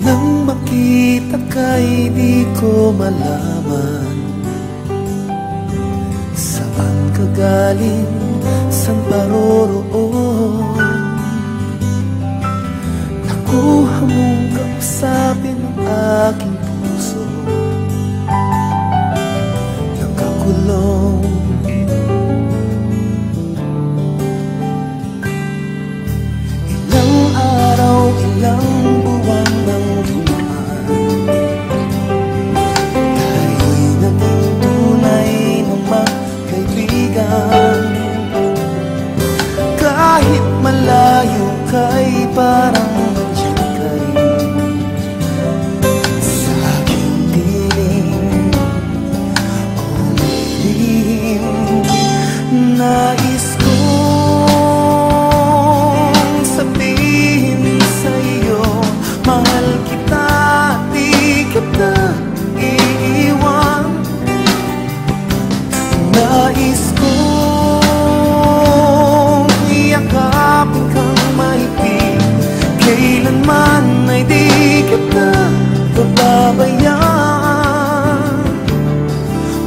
Nang makita ka'y di ko malaman saan ka galing, saan paroroon. Nakuha mong kausapin ang aking puso, nakakulong. Ilang araw, ilang buwan nang dumaan, tayo'y naging tunay na magkaibigan. Kahit malayo ka'y parang nandiyan ka rin sa aking piling. Umilim, nais kong sabihin sa'yo, mahal kita, di kita iiwan. Nais kong yakapin kang mahigpit, kailanman ay di kita pababayaan.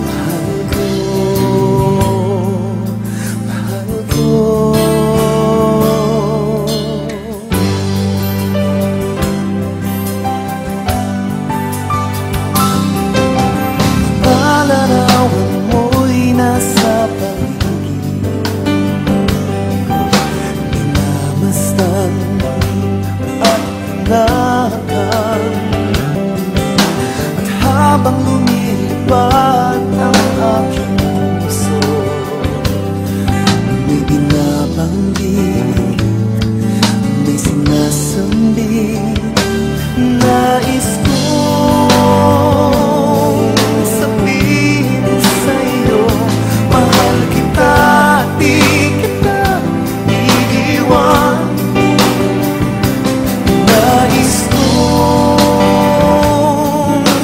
Mahal ko, mahal ko. Palarawan mo'y nasa paligid, minamasdan at hinahagan. At habang lumilipad ang aking puso, may binabanggit, may sinasambit. Nais kong sabihin sa'yo, mahal kita, di kita iiwan. Nais kong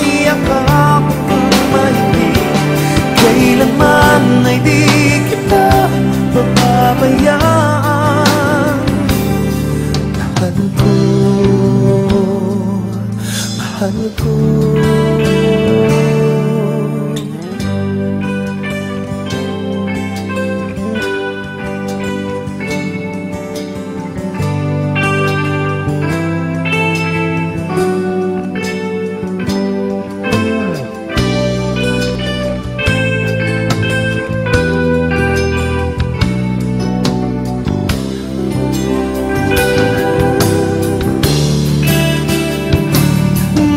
yakapin kang mahigpit, kailanman ay di kita pababayaan. Mahal ko, mahal ko.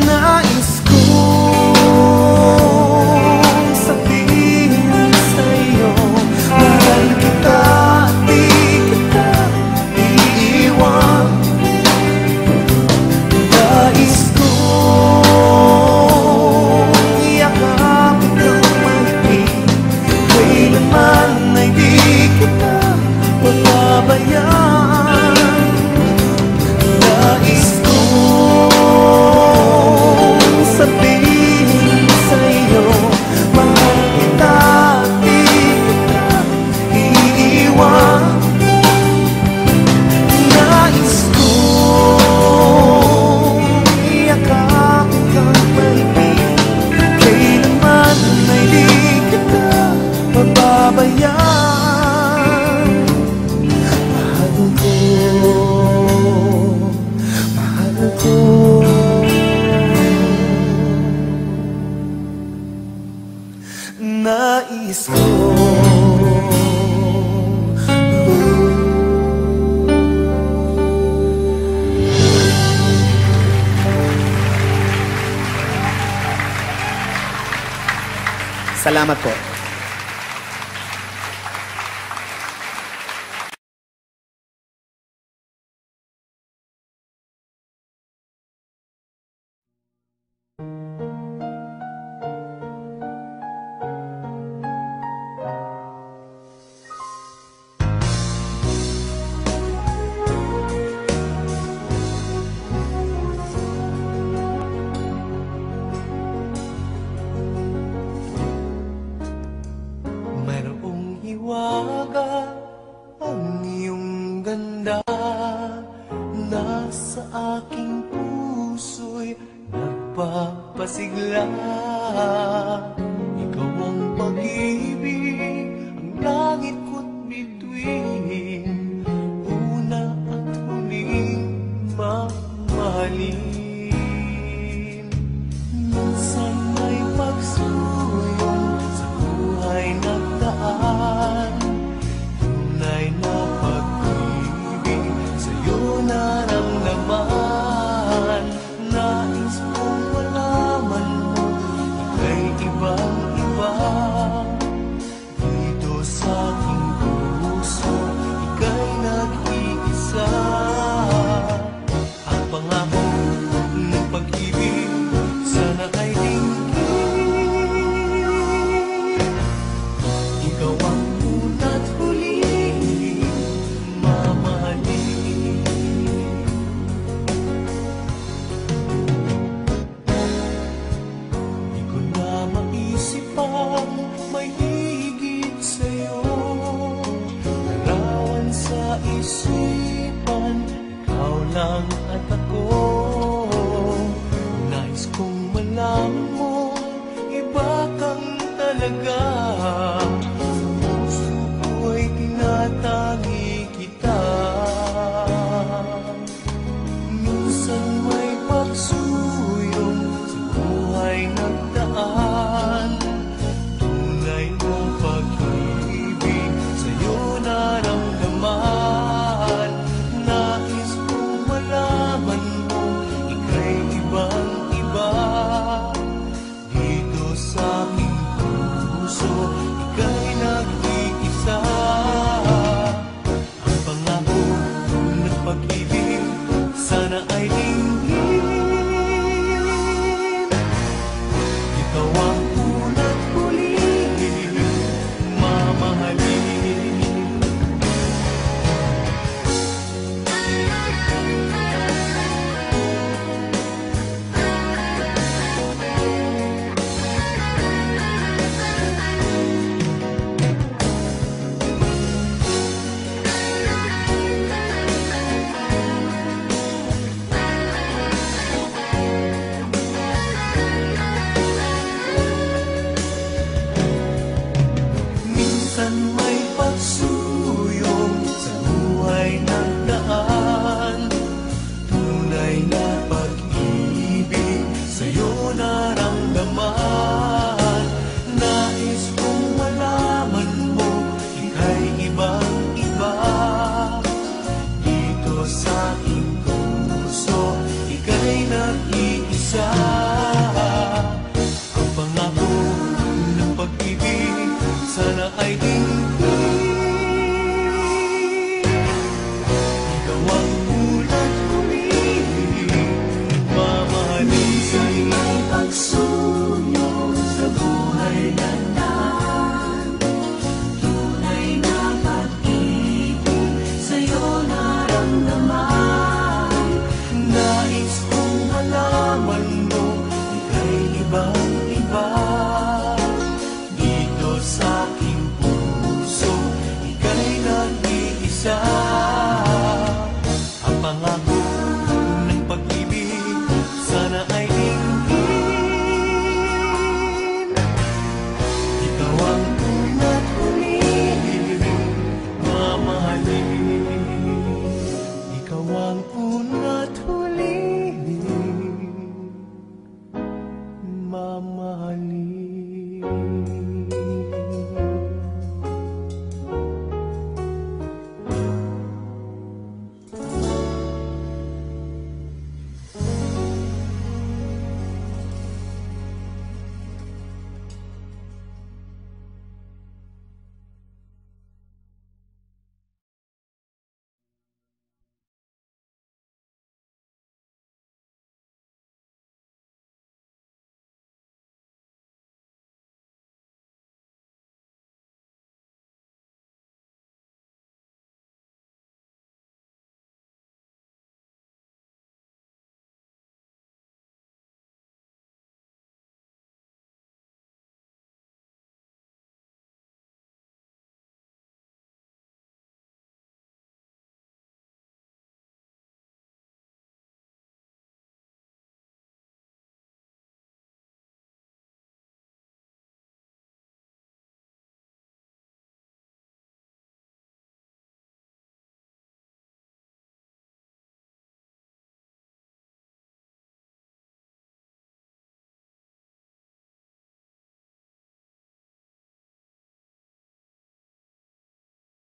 Nais kong sabihin sa'yo, mahal kita, di kita iiwan. Nais kong yakapin kang mahigpit, kailanman ay di kita pababayaan. Nais kong sabihin sa'yo, mahal kita, di kita iiwan. Nais kong yakapin kang mahigpit, kailanman ay di kita pababayaan. Mahal ko, mahal ko. Nais ko. Salamat po. nagpapasigla. Ikaw ang pag-ibig, ang langit ko't bituin, una at huling mamahalin.